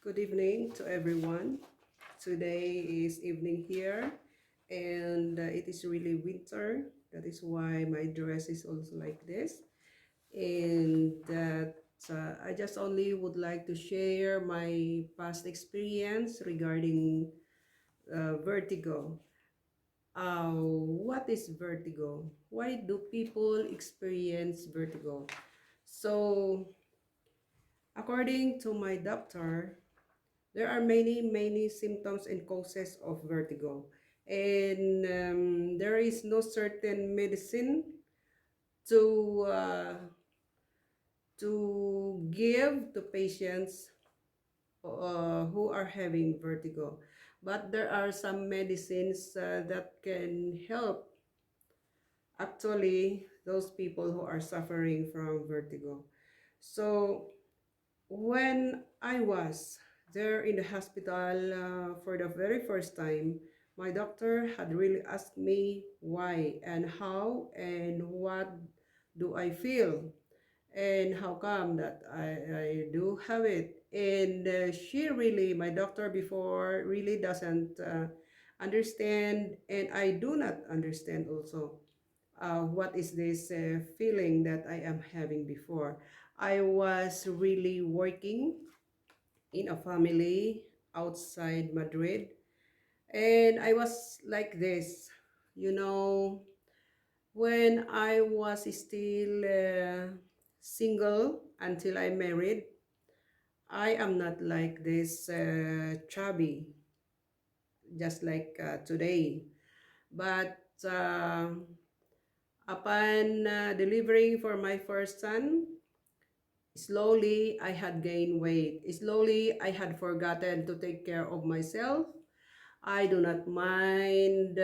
Good evening to everyone. Today is evening here, and it is really winter. That is why my dress is also like this. And that I just only would like to share my past experience regarding vertigo. What is vertigo? Why do people experience vertigo? So, according to my doctor, there are many symptoms and causes of vertigo, and there is no certain medicine to give to patients who are having vertigo. But there are some medicines that can help actually those people who are suffering from vertigo. So when I was there in the hospital for the very first time, my doctor had really asked me why and how and what do I feel and how come that I do have it. And she really, my doctor before, really doesn't understand, and I do not understand also what is this feeling that I am having before. I was really working in a family outside Madrid, and I was like this, you know, when I was still single until I married. I am not like this chubby, just like today. But upon delivering for my first son, slowly I had gained weight. Slowly I had forgotten to take care of myself. I do not mind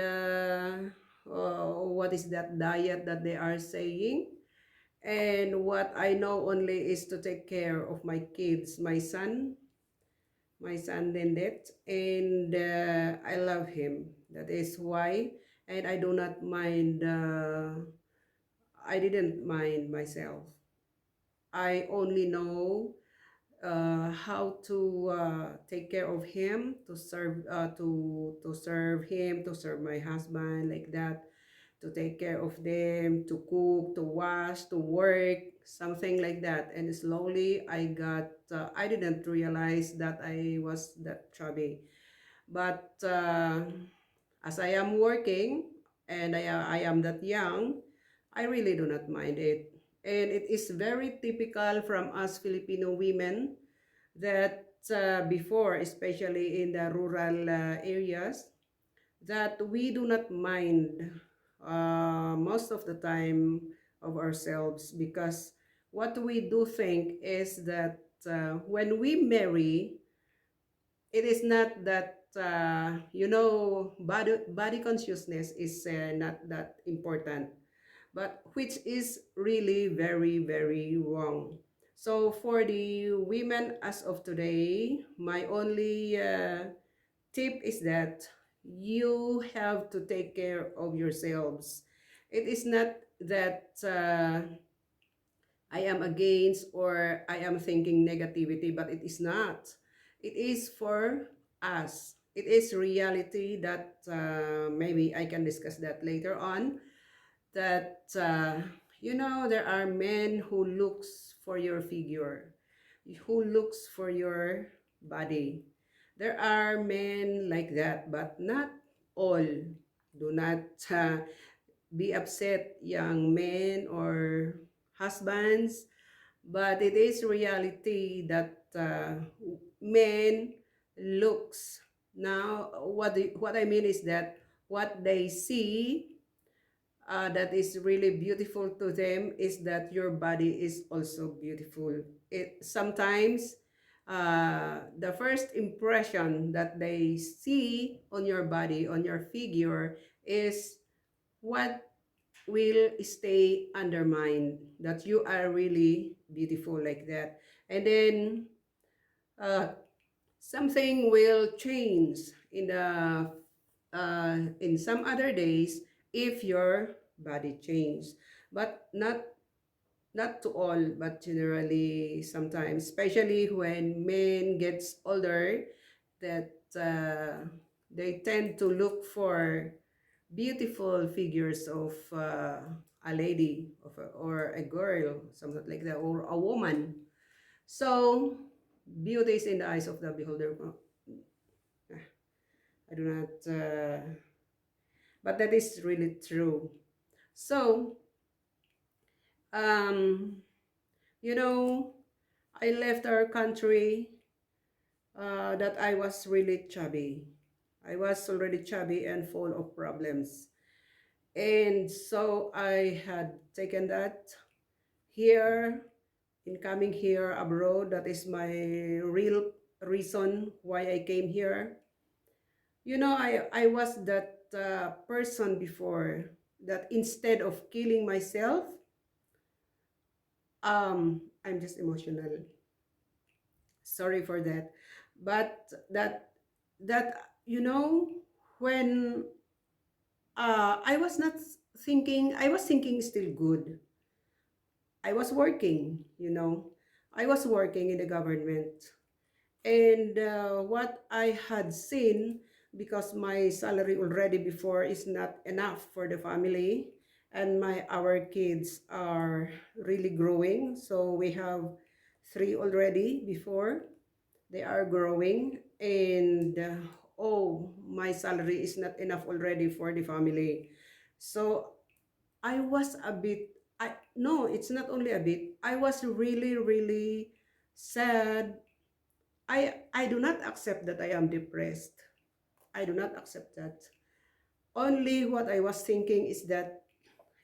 what is that diet that they are saying. And what I know only is to take care of my kids, my son Lindet, and I love him. That is why, and I do not mind, I didn't mind myself. I only know how to take care of him, to serve, to serve him, to serve my husband like that, to take care of them, to cook, to wash, to work, something like that. And slowly I didn't realize that I was that chubby. But as I am working and I am that young, I really do not mind it. And it is very typical from us Filipino women that before, especially in the rural areas, that we do not mind most of the time of ourselves, because what we do think is that when we marry, it is not that body consciousness is not that important, but which is really very wrong. So for the women as of today, my only tip is that you have to take care of yourselves. It is not that I am against or I am thinking negativity, but it is not. It is for us. It is reality that maybe I can discuss that later on. That there are men who looks for your figure, who looks for your body. There are men like that, but not all. Do not be upset, young men or husbands, but it is reality that men looks. Now what I mean is that what they see that is really beautiful to them is that your body is also beautiful. It sometimes the first impression that they see on your body, on your figure, is what will stay undermined, that you are really beautiful like that. And then uh, something will change in some other days if your body change, but not not to all, but generally sometimes, especially when men gets older, that they tend to look for beautiful figures of a lady or a girl, something like that, or a woman. So beauty is in the eyes of the beholder. I do not, but that is really true. So, um, you know, I left our country that I was really chubby. I was already chubby and full of problems. And so I had taken that here, in coming here abroad. That is my real reason why I came here. I was that person before that instead of killing myself, I'm just emotional. Sorry for that. But that when I was thinking still good. I was working. I was working in the government. And what I had seen, because my salary already before is not enough for the family, and our kids are really growing. So we have three already before. They are growing, and oh, my salary is not enough already for the family. So I was a bit, I no, it's not only a bit. I was really, really sad. I do not accept that I am depressed. I do not accept that. Only what I was thinking is that,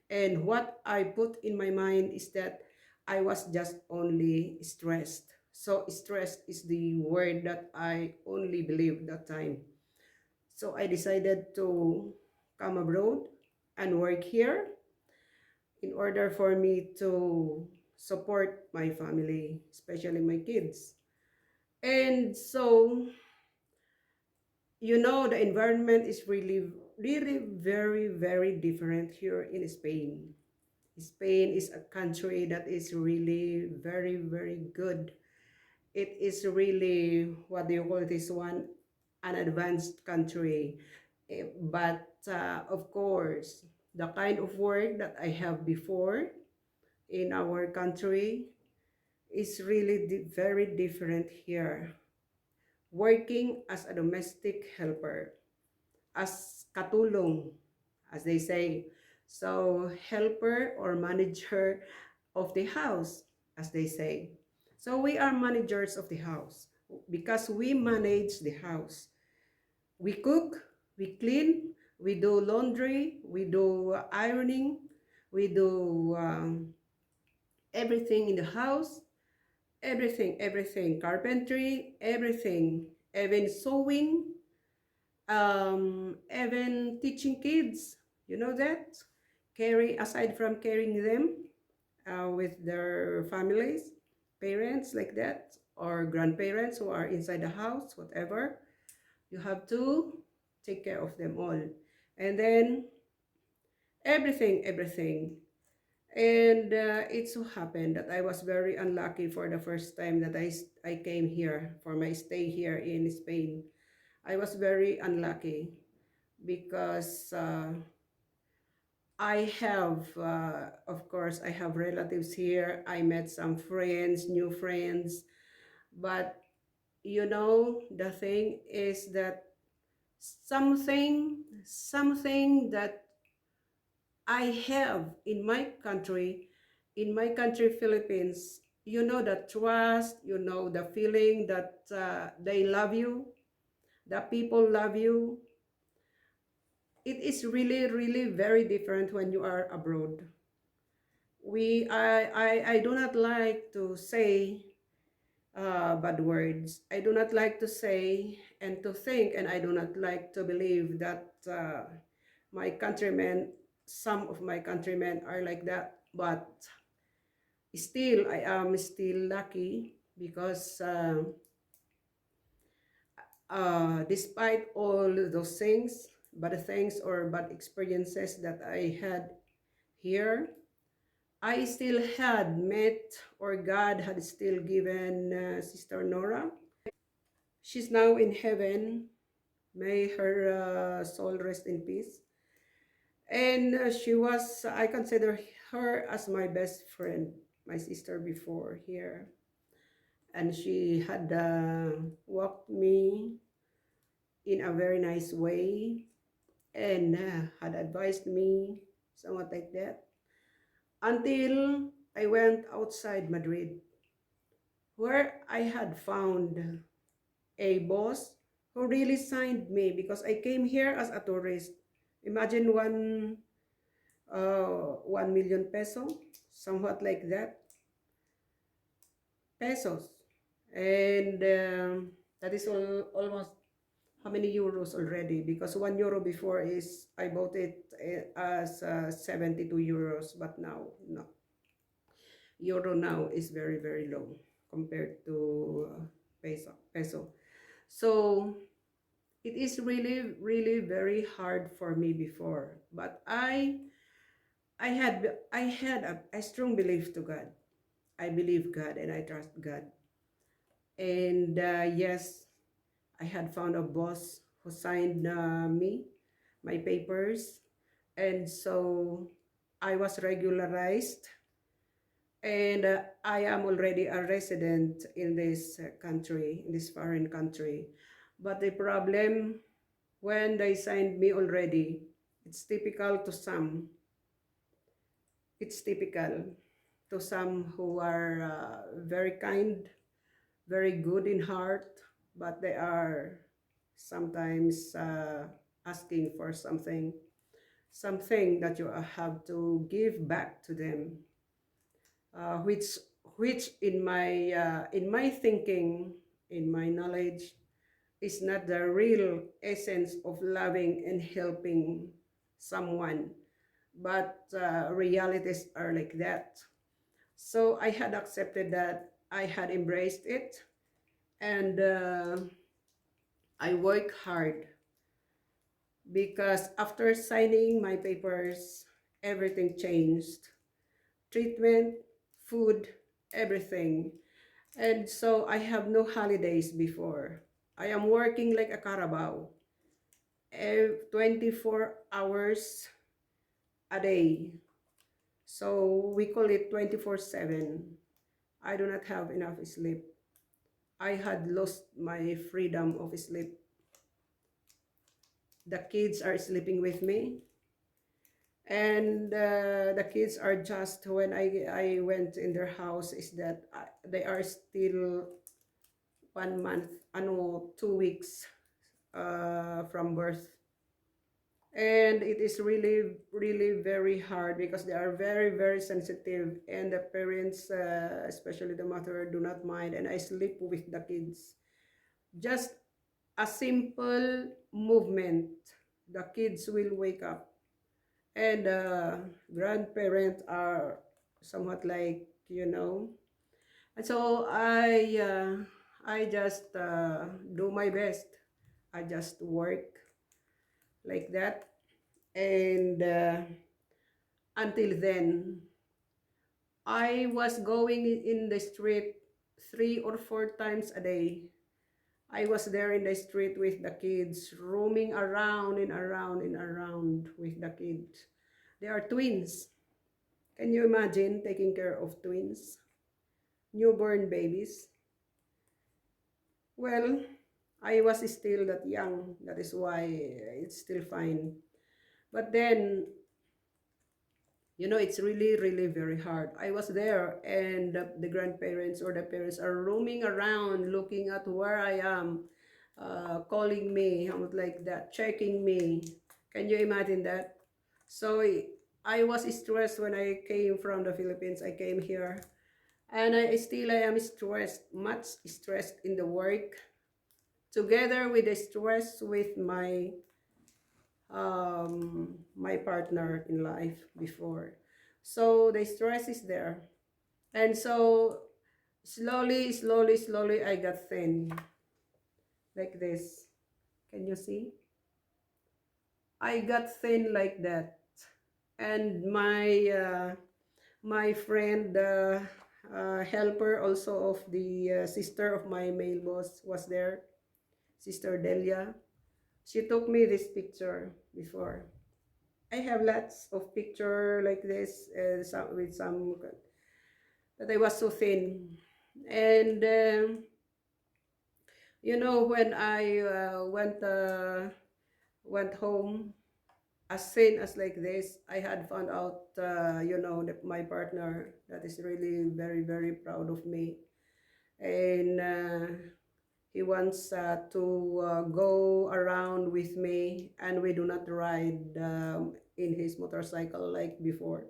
and what I put in my mind is that I was just only stressed. So stressed is the word that I only believe that time. So I decided to come abroad and work here in order for me to support my family, especially my kids. And so, the environment is really, really very, very different here in Spain. Spain is a country that is really very, very good. It is really, what do you call this one? An advanced country. But of course, the kind of work that I have before in our country is really very different here. Working as a domestic helper, as katulong, as they say. So helper or manager of the house, as they say. So we are managers of the house because we manage the house. We cook, we clean, we do laundry, we do ironing, we do everything in the house, everything, carpentry, everything, even sewing, even teaching kids, you know that? Aside from carrying them with their families, parents like that, or grandparents who are inside the house, whatever, you have to take care of them all. And then everything. And it so happened that I was very unlucky for the first time that I came here for my stay here in Spain. I was very unlucky because I have, of course, I have relatives here. I met some friends, new friends. But the thing is that something that I have in my country, Philippines, the trust, the feeling that they love you, that people love you. It is really, really very different when you are abroad. I do not like to say bad words. I do not like to say and to think, and I do not like to believe that my countrymen, some of my countrymen are like that. But still, I am still lucky because despite all those things, bad things or bad experiences that I had here, I still had met, or God had still given Sister Nora. She's now in heaven. May her soul rest in peace. And I consider her as my best friend, my sister before here. And she had walked me in a very nice way and had advised me, somewhat like that, until I went outside Madrid, where I had found a boss who really signed me because I came here as a tourist. Imagine 1 million peso, somewhat like that, pesos. And that is almost how many euros already? Because 1 euro before is, I bought it as 72 euros, but now, no. Euro now is very, very low compared to peso. So it is really, really very hard for me before. But I had a strong belief to God. I believe God and I trust God. And yes, I had found a boss who signed my papers. And so I was regularized. And I am already a resident in this country, in this foreign country. But the problem, when they signed me already, it's typical to some. It's typical to some who are very kind, very good in heart, but they are sometimes asking for something that you have to give back to them, uh, which which in my thinking, in my knowledge, is not the real essence of loving and helping someone, but realities are like that. So I had accepted that, I had embraced it, and I work hard because after signing my papers, everything changed. Treatment, food, everything. And so I have no holidays before. I am working like a carabao, 24 hours a day. So we call it 24/7. I do not have enough sleep. I had lost my freedom of sleep. The kids are sleeping with me. And the kids are just, when I went in their house, is that they are still 1 month, 2 weeks from birth. And it is really, really very hard because they are very, very sensitive. And the parents, especially the mother, do not mind. And I sleep with the kids. Just a simple movement, the kids will wake up. And grandparents are somewhat like, And so I just do my best. I just work like that. And until then, I was going in the street 3 or 4 times a day. I was there in the street with the kids, roaming around and around and around with the kids. They are twins. Can you imagine taking care of twins? Newborn babies? Well, I was still that young. That is why it's still fine. But then, it's really, really very hard. I was there, and the grandparents or the parents are roaming around looking at where I am, calling me, how much like that, checking me. Can you imagine that? So I was stressed when I came from the Philippines. I came here, and I am stressed, much stressed in the work, together with the stress with my partner in life before. So the stress is there. And so slowly, slowly, slowly, I got thin, like this. Can you see? I got thin like that. And my friend, helper also of the sister of my male boss was there, Sister Delia. She took me this picture before. I have lots of picture like this, with some that I was so thin, and when I went home as thin as like this, I had found out, that my partner that is really very very proud of me, and he wants to go around with me, and we do not ride in his motorcycle like before,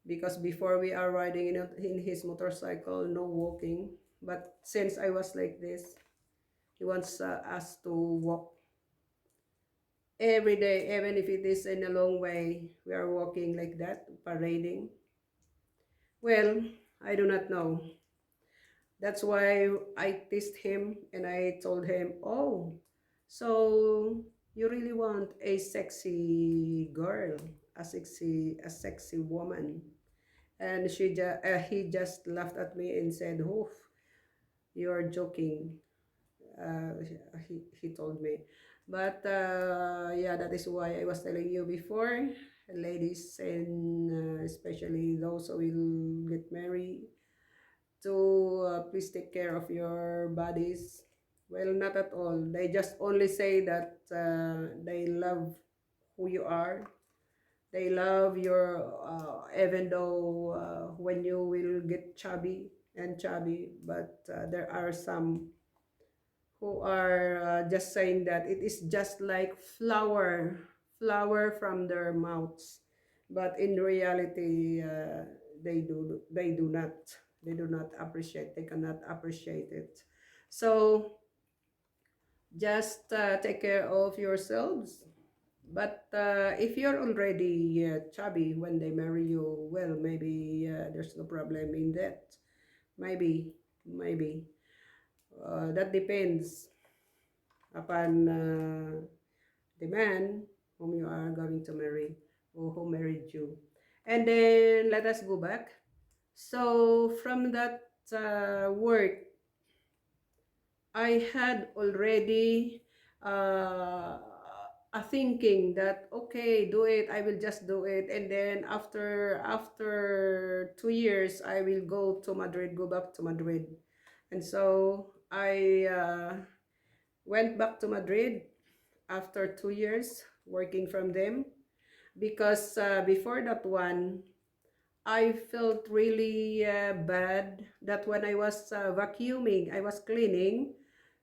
because before we are riding in his motorcycle, no walking. But since I was like this, he wants us to walk every day, even if it is in a long way. We are walking like that, parading. Well, I do not know. That's why I teased him and I told him, "Oh, so you really want a sexy girl, a sexy woman?" And he just laughed at me and said, "Oh, you're joking." He told me. But yeah, that is why I was telling you before, ladies, and especially those who will get married, to please take care of your bodies. Well, not at all. They just only say that they love who you are. They love your, even though when you will get chubby and chubby, but there are some who are just saying that it is just like flower from their mouths, but in reality, they do not appreciate, they cannot appreciate it. So just take care of yourselves. But if you're already chubby when they marry you, well, maybe there's no problem in that. Maybe that depends upon the man whom you are going to marry, or who married you. And then let us go back. So from that work, I had already a thinking that, okay, do it. I will just do it, and then after 2 years, I will go to Madrid, go back to Madrid, and so I went back to Madrid after 2 years working from them, because before that one, I felt really bad that when I was vacuuming, I was cleaning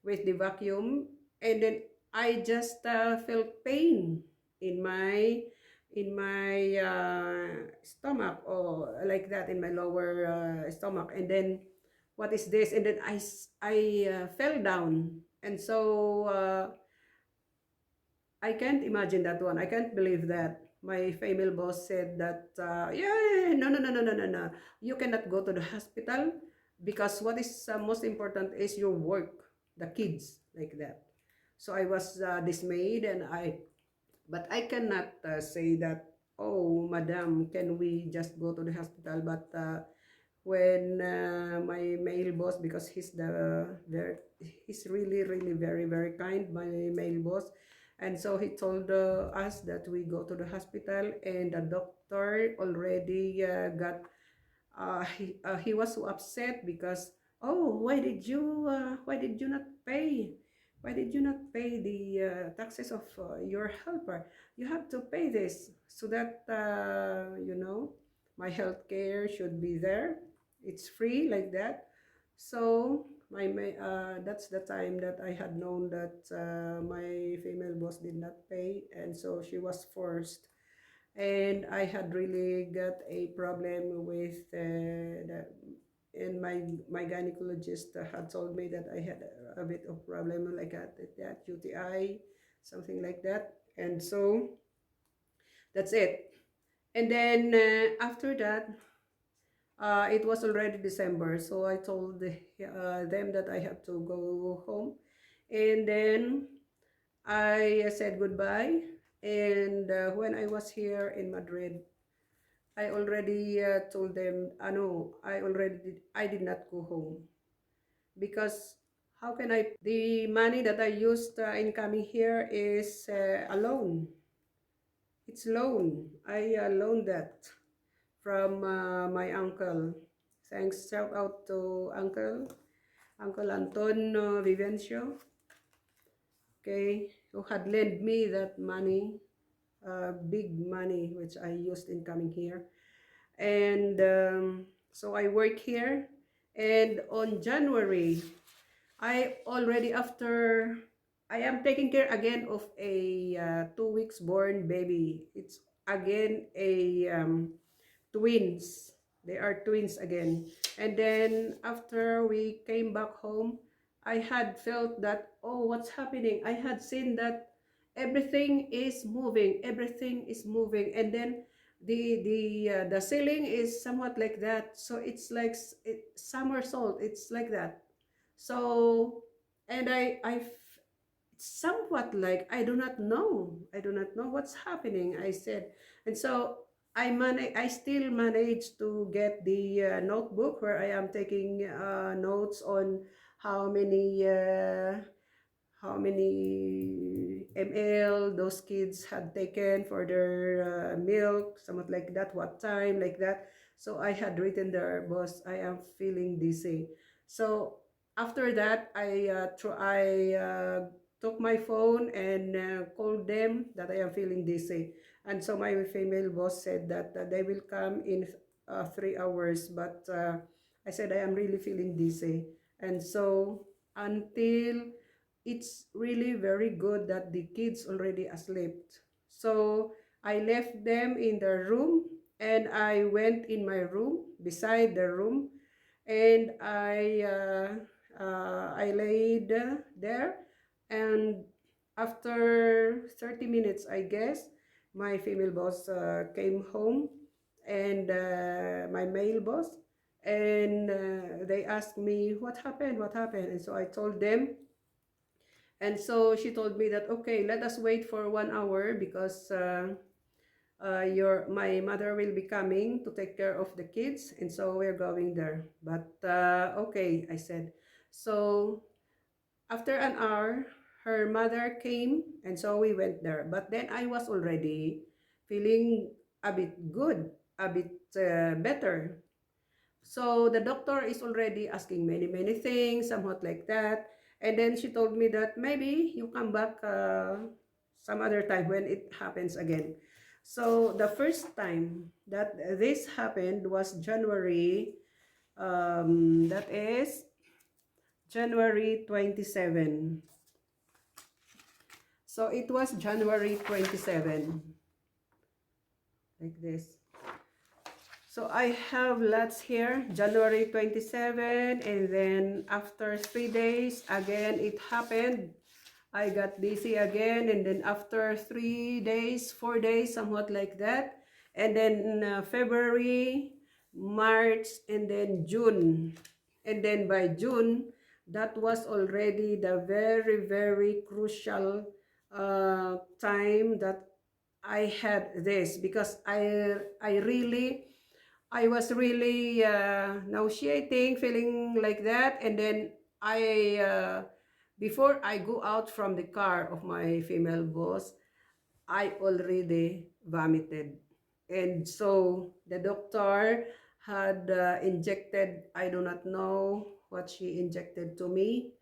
with the vacuum, and then I just felt pain in my stomach, or like that, in my lower stomach, and then what is this? And then I fell down, and so I can't imagine that one. I can't believe that. My female boss said that, yeah, no, no, no, no, no, no, no. You cannot go to the hospital, because what is most important is your work, the kids, like that. So I was dismayed, and but I cannot say that, oh, madam, can we just go to the hospital? But when my male boss, because he's really really very very kind, my male boss, and so he told us that we go to the hospital, and the doctor already got he was so upset, because, oh, why did you not pay, the taxes of your helper? You have to pay this, so that my health care should be there. It's free, like that. So that's the time that I had known that my female boss did not pay, and so she was forced, and I had really got a problem with and my gynecologist had told me that I had a bit of problem like that UTI, something like that, and so that's it. And then after that, it was already December, so I told them that I have to go home, and then I said goodbye. And when I was here in Madrid, I already told them, no, I did not go home because how can I pay? The money that I used in coming here is a loan. It's loan. I loaned that from my uncle. Thanks, shout out to Uncle Anton Vivencio, okay, who had lent me that money, big money, which I used in coming here. And so I work here. And on January, I already after I am taking care again of a 2 weeks born baby. It's again a twins. They are twins again. And then after we came back home, I had felt that, oh, what's happening? I had seen that everything is moving, everything is moving, and then the ceiling is somewhat like that. So it's like somersault. It's like that. So, and somewhat like I do not know what's happening, I said. And so I still managed to get the notebook where I am taking notes on how many uh, how many ml those kids had taken for their milk, somewhat like that, what time, like that. So I had written there, boss, I am feeling dizzy. So after that, I took my phone and called them that I am feeling dizzy. And so my female boss said that they will come in 3 hours. But I said I am really feeling dizzy. And so until it's really very good that the kids already asleep. So I left them in their room and I went in my room beside the room and I laid there, and after 30 minutes, I guess, my female boss came home, and my male boss, and they asked me what happened, and so I told them. And so she told me that, okay, let us wait for 1 hour because your my mother will be coming to take care of the kids, and so we're going there. But okay, I said. So after an hour, her mother came, and so we went there. But then I was already feeling a bit good, a bit better. So the doctor is already asking many, many things, somewhat like that. And then she told me that maybe you come back some other time when it happens again. So the first time that this happened was January, that is January 27. So it was January 27, like this. So I have lots here, January 27, and then after 3 days, again, it happened. I got dizzy again, and then after 3 days, 4 days, somewhat like that. And then February, March, and then June. And then by June, that was already the very, very crucial time that I had this, because I was really nauseating, feeling like that. And then before I go out from the car of my female boss, I already vomited. And so the doctor had injected, I do not know what she injected to me.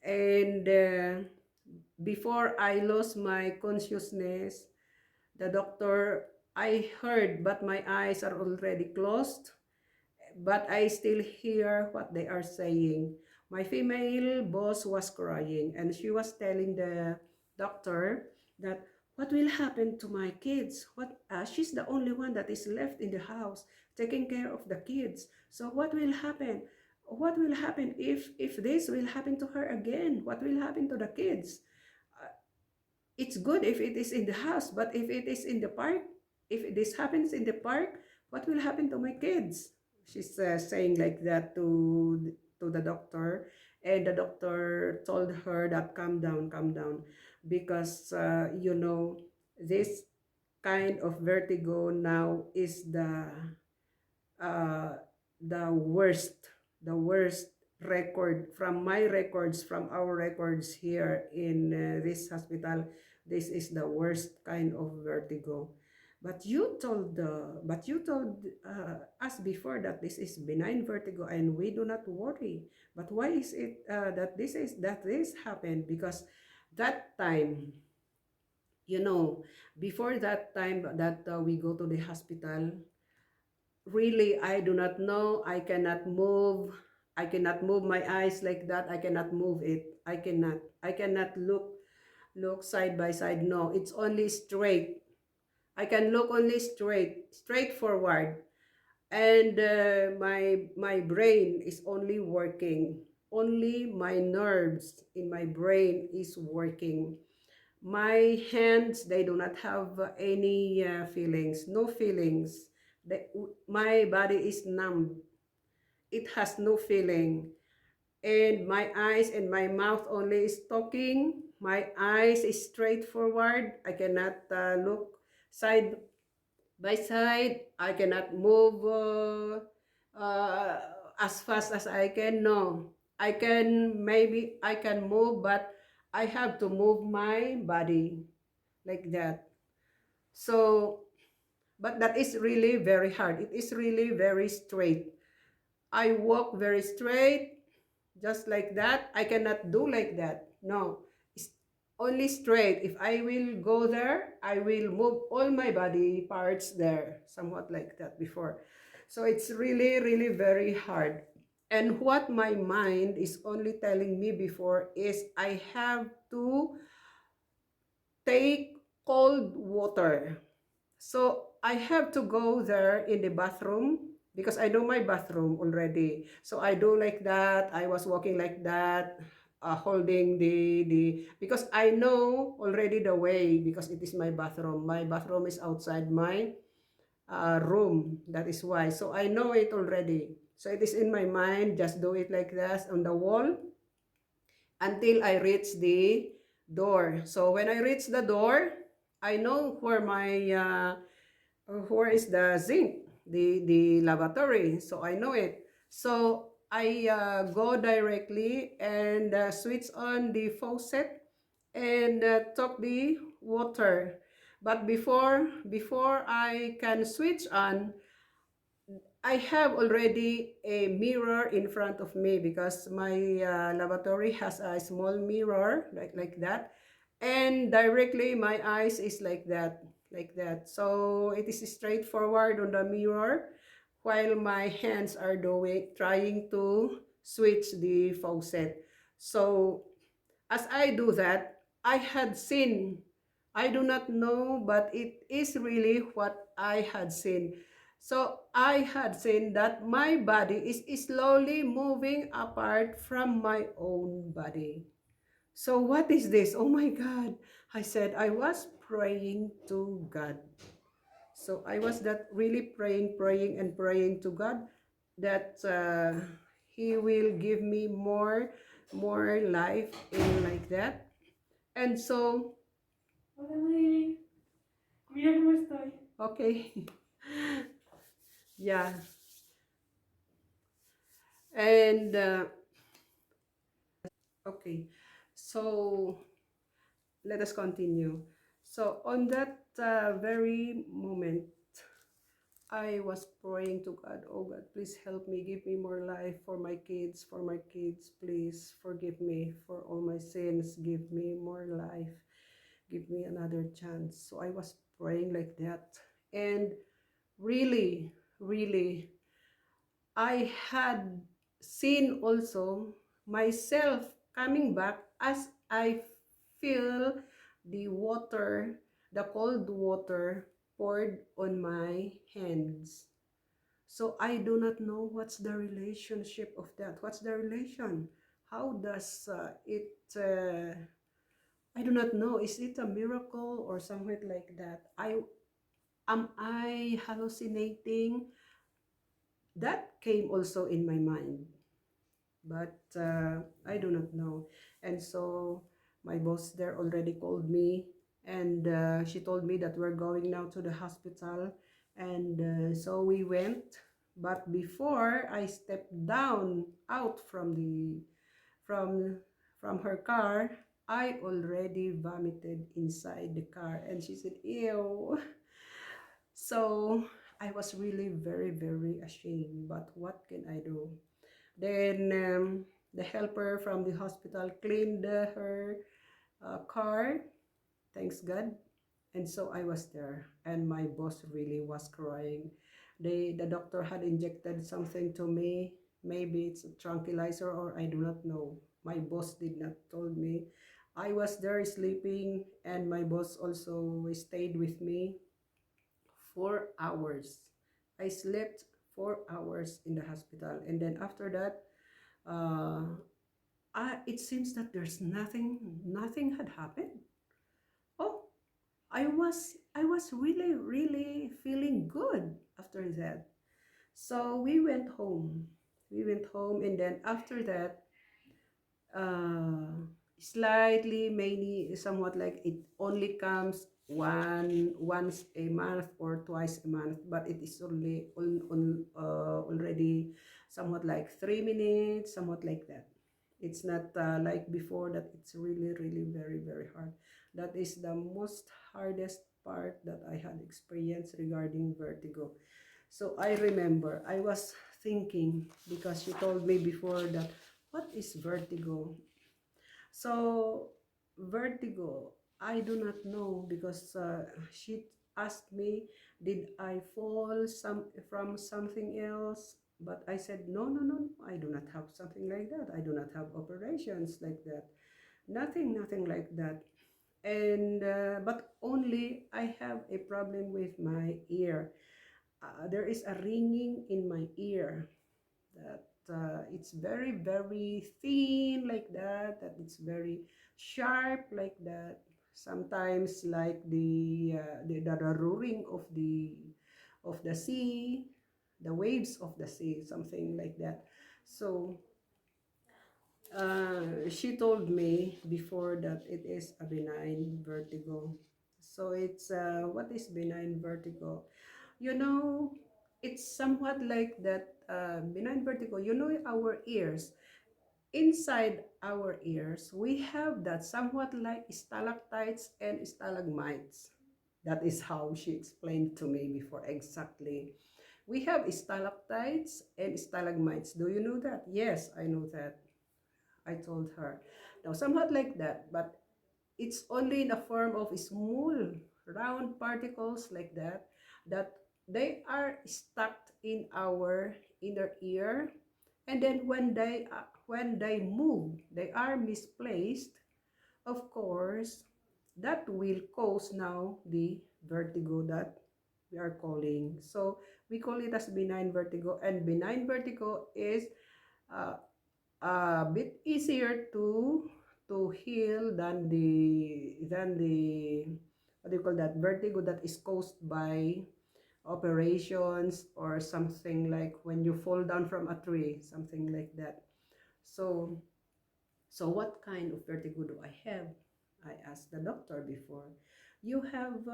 And before I lost my consciousness, the doctor, I heard, but my eyes are already closed, but I still hear what they are saying. My female boss was crying, and she was telling the doctor that what will happen to my kids? What she's the only one that is left in the house taking care of the kids. So what will happen? What will happen if this will happen to her again? What will happen to the kids? It's good if it is in the house, but if it is in the park, if this happens in the park, what will happen to my kids? She's saying like that to the doctor, and the doctor told her that calm down, because this. kind of vertigo now is uh, the worst record from my records, from our records here in this hospital. This is the worst kind of vertigo. But you told us before that this is benign vertigo and we do not worry. But why is it that this happened? Because that time, before that time that we go to the hospital, really, I do not know. I cannot move my eyes like that. I cannot move it. I cannot look side by side. No, it's only straight. I can look only straight forward. And my brain is only working. Only my nerves in my brain is working. My hands, they do not have any feelings, no feelings. My body is numb. It has no feeling. And my eyes and my mouth only is talking. My eyes is straightforward. I cannot look side by side. I cannot move uh, as fast as I can. No, maybe I can move, but I have to move my body like that. So, but that is really very hard. It is really very straight. I walk very straight, just like that. I cannot do like that. No, it's only straight. If I will go there, I will move all my body parts there, somewhat like that before. So it's really, really very hard. And what my mind is only telling me before is I have to take cold water. So I have to go there in the bathroom because I know my bathroom already. So I do like that. I was walking like that, holding the because I know already the way because it is my bathroom. My bathroom is outside my room. That is why. So I know it already. So it is in my mind. Just do it like that on the wall until I reach the door. So when I reach the door, I know where is the zinc, the lavatory. So I know it. So I go directly and switch on the faucet and top the water. But before I can switch on, I have already a mirror in front of me because my lavatory has a small mirror like that, and directly my eyes is like that. So it is straightforward on the mirror, while my hands are trying to switch the faucet. So as I do that, I had seen, I do not know, but it is really what I had seen. So I had seen that my body is slowly moving apart from my own body. So what is this? Oh my God. I said, I was praying to God. So I was that really praying and praying to God that He will give me more life in like that. And so, hola Mayri, mira cómo estoy. Okay, yeah. And okay, so let us continue. So on that very moment, I was praying to God, oh God, please help me, give me more life for my kids, please forgive me for all my sins, give me more life, give me another chance. So I was praying like that. And really, really, I had seen also myself coming back as I feel the water, the cold water poured on my hands. So I do not know what's the relationship of that. What's the relation? How does I do not know. Is it a miracle or something like that? Am I hallucinating? That came also in my mind, but I do not know. And so my boss there already called me. And she told me that we're going now to the hospital. And so we went. But before I stepped down out from from her car, I already vomited inside the car. And she said, ew. So I was really very, very ashamed. But what can I do? Then the helper from the hospital cleaned her car, thanks God. And so I was there, and my boss really was crying. The doctor had injected something to me. Maybe it's a tranquilizer, or I do not know. My boss did not told me. I was there sleeping, and my boss also stayed with me 4 hours. I slept 4 hours in the hospital, and then after that, uh, it seems that there's nothing had happened. Oh, I was really really feeling good after that. So we went home, and then after that, uh slightly many, somewhat like it only comes once a month or twice a month, but it is only already somewhat like 3 minutes, somewhat like that. It's not like before, that it's really really very very hard. That is the most hardest part that I had experienced regarding vertigo. So I remember I was thinking, because she told me before that, what is vertigo? So, vertigo, I do not know, because she asked me, did I fall from something else? But I said, no, no, no, no, I do not have something like that. I do not have operations like that. Nothing, nothing like that. And but only I have a problem with my ear. There is a ringing in my ear, that it's very very thin like that, that it's very sharp like that. Sometimes like the roaring of the sea, the waves of the sea, something like that. So she told me before that it is a benign vertigo. So it's what is benign vertigo? You know, it's somewhat like that benign vertigo. You know, our ears, inside our ears, we have that somewhat like stalactites and stalagmites. That is how she explained to me before exactly. We have stalactites and stalagmites. Do you know that? Yes, I know that. I told her. Now, somewhat like that, but it's only in the form of small round particles like that, that they are stuck in our inner ear. And then when they move, they are misplaced. Of course, that will cause now the vertigo that we are calling. So we call it as benign vertigo, and benign vertigo is uh, a bit easier to heal than the what do you call that, vertigo that is caused by operations, or something like when you fall down from a tree, something like that. So what kind of vertigo do I have? I asked the doctor before. You have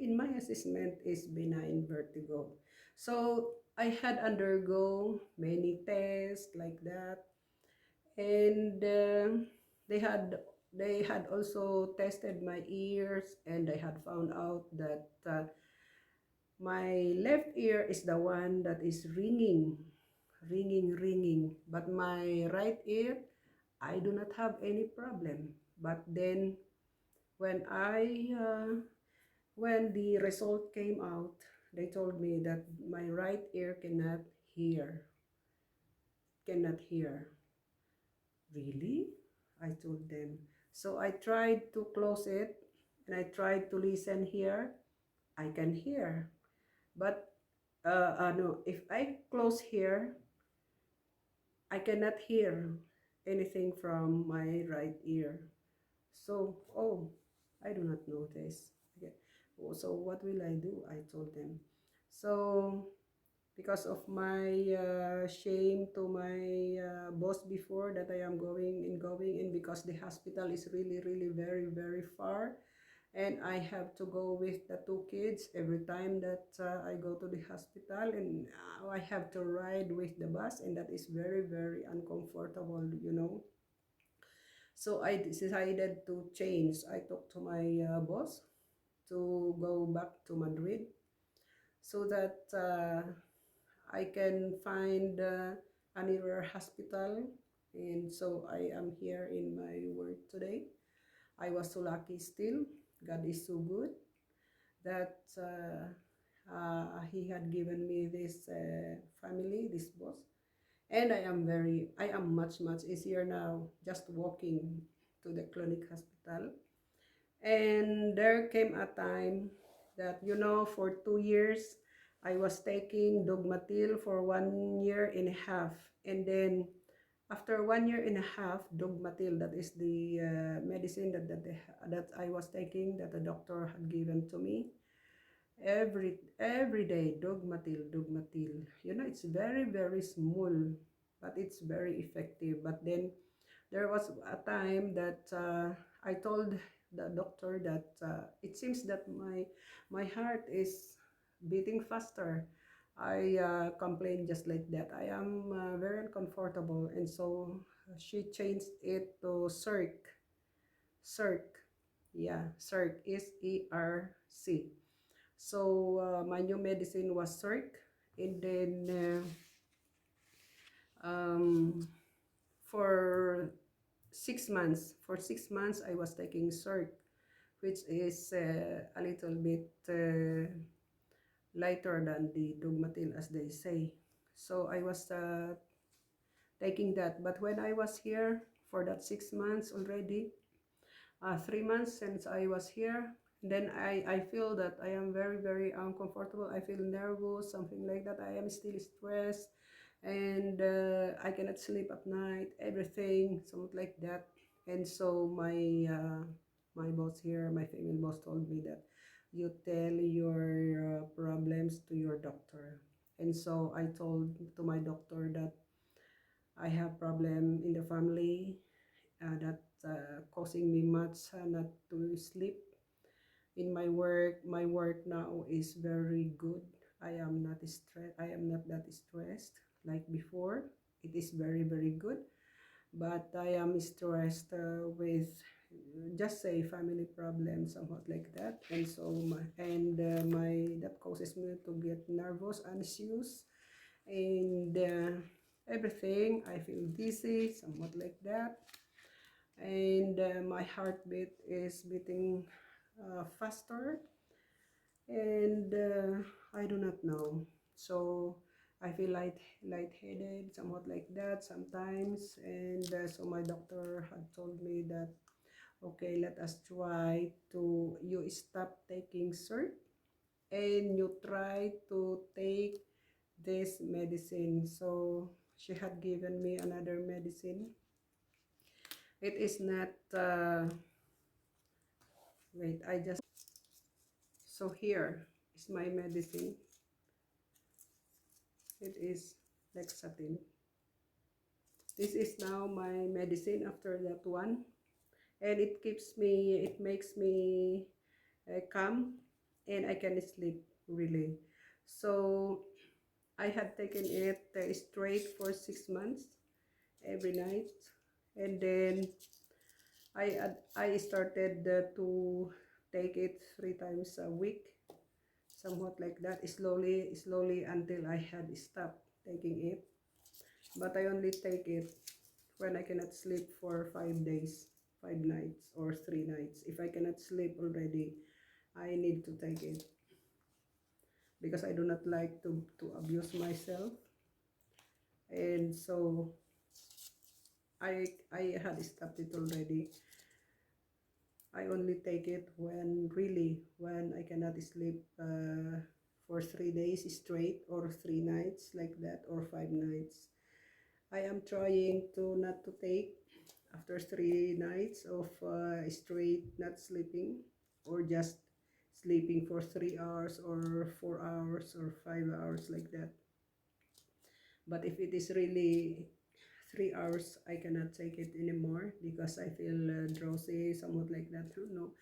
in my assessment is benign vertigo. So I had undergo many tests like that. And they had they had also tested my ears, and they had found out that my left ear is the one that is ringing, but my right ear, I do not have any problem. But then when I when the result came out, they told me that my right ear cannot hear. Really? I told them. So I tried to close it, and I tried to listen here. I can hear. But no, if I close here, I cannot hear anything from my right ear. So, oh, I do not know this. Okay. Oh, so what will I do? I told them. So because of my shame to my boss before that I am going and because the hospital is really really very very far, and I have to go with the two kids every time that I go to the hospital, and I have to ride with the bus, and that is very very uncomfortable, you know. So I decided to change. I talked to my boss to go back to Madrid so that I can find a nearer hospital. And so I am here in my work today. I was so lucky still. God is so good that He had given me this family, this boss. And I am much, much easier now just walking to the clinic hospital. And there came a time that, you know, for 2 years, I was taking Dogmatil for 1 year and a half. And then after 1 year and a half, Dogmatil, that is the medicine that I was taking that the doctor had given to me. Every day, Dogmatil. You know, it's very, very small, but it's very effective. But then there was a time that I told the doctor that it seems that my heart is beating faster. I complained just like that. I am very uncomfortable, and so she changed it to CERC. CERC, yeah, CERC, SERC. So my new medicine was CERC, and then for 6 months. For 6 months, I was taking CERC, which is a little bit lighter than the Dogmatil, as they say. So I was taking that. But when I was here for that 6 months already, 3 months since I was here, then I feel that I am very, very uncomfortable. I feel nervous, something like that. I am still stressed, and I cannot sleep at night, everything, something like that. And so my boss here, my female boss, told me that you tell your problems to your doctor. And so I told to my doctor that I have problem in the family that causing me much not to sleep. In my work now is very good. I am not stressed. I am not that stressed like before. It is very very good, but I am stressed with just say family problems, somewhat like that. And so my that causes me to get nervous, anxious, and everything. I feel dizzy, somewhat like that, and my heartbeat is beating faster, and I do not know. So I feel lightheaded, somewhat like that sometimes, and so my doctor had told me that okay, let us try to you stop taking CERT and you try to take this medicine. So she had given me another medicine. It is not wait, I just so here is my medicine. It is Lexatin. This is now my medicine after that one, and it makes me calm, and I can sleep really. So I had taken it straight for 6 months every night, and then I started to take it 3 times a week, somewhat like that, slowly until I had stopped taking it. But I only take it when I cannot sleep for 5 days, 5 nights, or 3 nights. If I cannot sleep already, I need to take it because I do not like to abuse myself. And so I had stopped it already. I only take it when really when I cannot sleep for 3 days straight, or 3 nights like that, or 5 nights. I am trying to not to take after 3 nights of straight not sleeping, or just sleeping for 3 hours or 4 hours or 5 hours like that. But if it is really 3 hours, I cannot take it anymore because I feel drowsy, somewhat like that. No,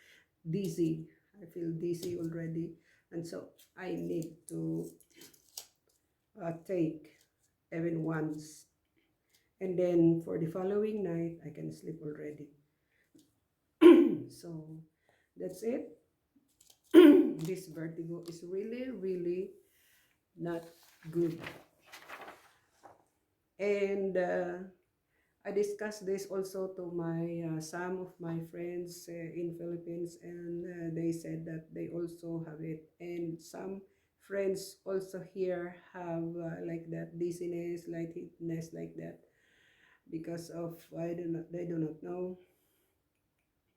dizzy. I feel dizzy already, and so I need to take even once, and then for the following night I can sleep already. So that's it. This vertigo is really, really not good. And I discussed this also to my some of my friends in Philippines, and they said that they also have it. And some friends also here have like that dizziness, lightheadedness, like that because of I do not they do not know.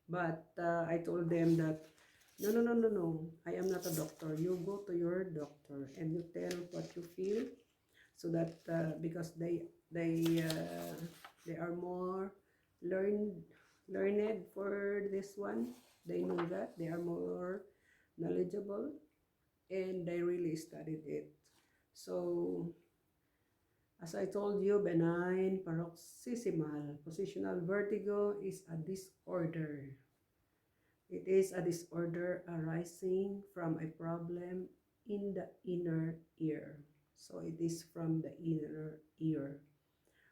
But I told them that no, no, no, no, no. I am not a doctor. You go to your doctor and you tell what you feel, so that because they are more learned learned for this one. They know that they are more knowledgeable, and they really studied it. So as I told you, benign paroxysmal positional vertigo is a disorder. It is a disorder arising from a problem in the inner ear. So it is from the inner ear.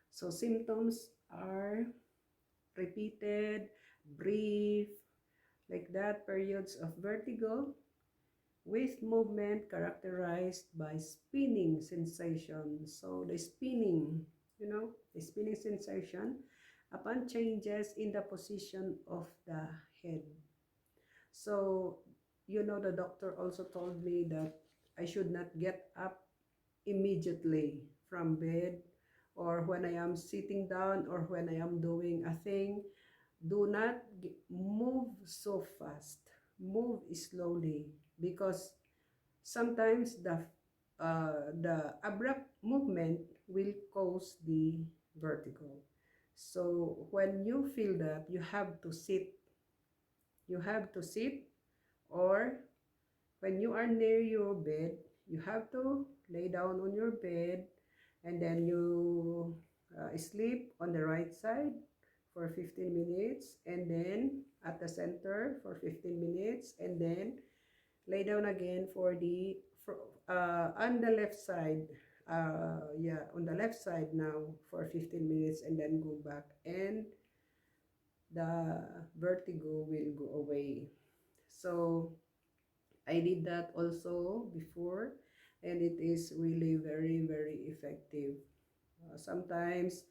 So symptoms are repeated, brief, like that, periods of vertigo with movement characterized by spinning sensation. So the spinning, the spinning sensation upon changes in the position of the head. So, the doctor also told me that I should not get up immediately from bed, or when I am sitting down, or when I am doing a thing. Do not move so fast. Move slowly, because sometimes the abrupt movement will cause the vertigo. So when you feel that, you have to sit. You have to sit, or when you are near your bed, you have to lay down on your bed, and then you sleep on the right side for 15 minutes, and then at the center for 15 minutes, and then lay down again on the left side. Yeah, on the left side now for 15 minutes, and then go back, and the vertigo will go away. So I did that also before, and it is really very, very effective. Sometimes,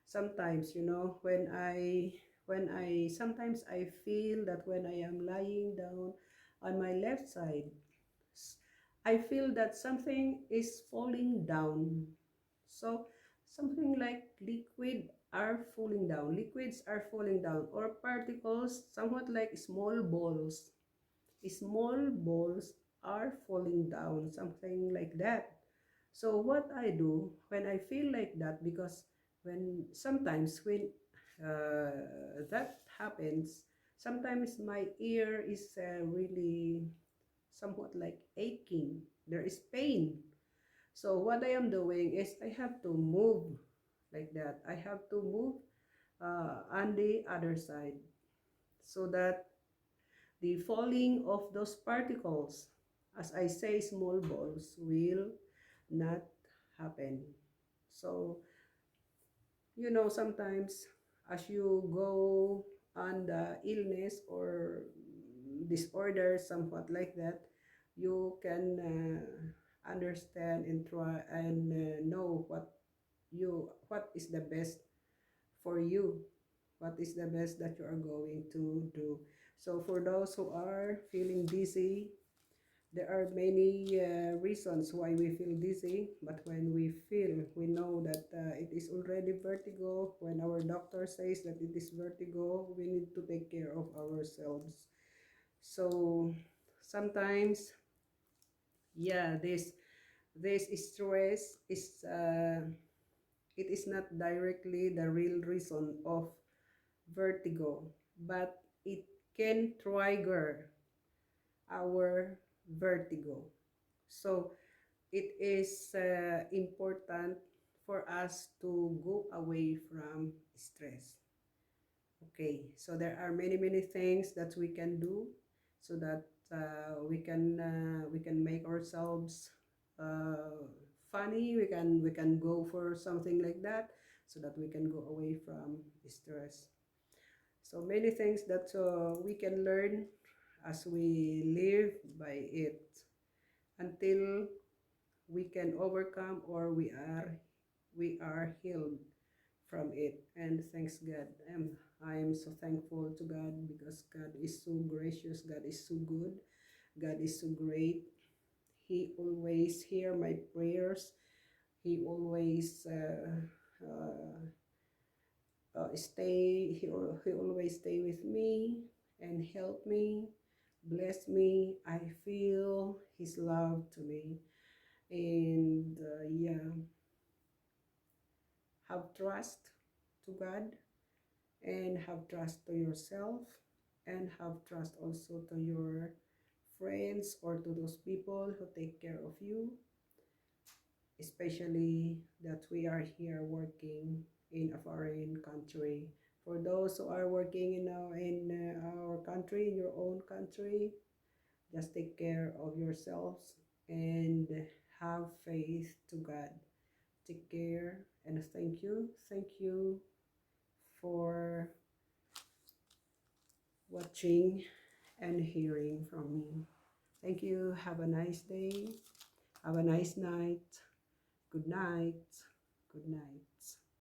sometimes I feel that when I am lying down on my left side, I feel that something is falling down. So something like liquids are falling down, or particles, somewhat like small balls are falling down, something like that. So what I do when I feel like that, because when that happens, sometimes my ear is really somewhat like aching. There is pain. So what I am doing is I have to move like that. I have to move on the other side, so that the falling of those particles, as I say, small balls, will not happen. So, sometimes as you go on the illness or disorder, somewhat like that, you can understand and try and know what is the best for you, what is the best that you are going to do. So for those who are feeling dizzy, there are many reasons why we feel dizzy, but when we know that it is already vertigo. When our doctor says that it is vertigo, we need to take care of ourselves. So sometimes, yeah, this stress is it is not directly the real reason of vertigo, but it can trigger our vertigo. So it is important for us to go away from stress. Okay, so there are many many things that we can do so that we can make ourselves funny. We can go for something like that so that we can go away from stress. So many things that we can learn as we live by it until we can overcome or we are healed from it. And thanks God. I'm so thankful to God because God is so gracious, God is so good, God is so great. He always hear my prayers. He always he always stay with me and help me, bless me. I feel his love to me. And yeah, have trust to God, and have trust to yourself, and have trust also to your friends or to those people who take care of you, especially that we are here working in a foreign country. For those who are working in our country, in your own country, just take care of yourselves and have faith to God. Take care, and thank you for watching and hearing from me. Thank you. Have a nice day. Have a nice night. Good night. Good night.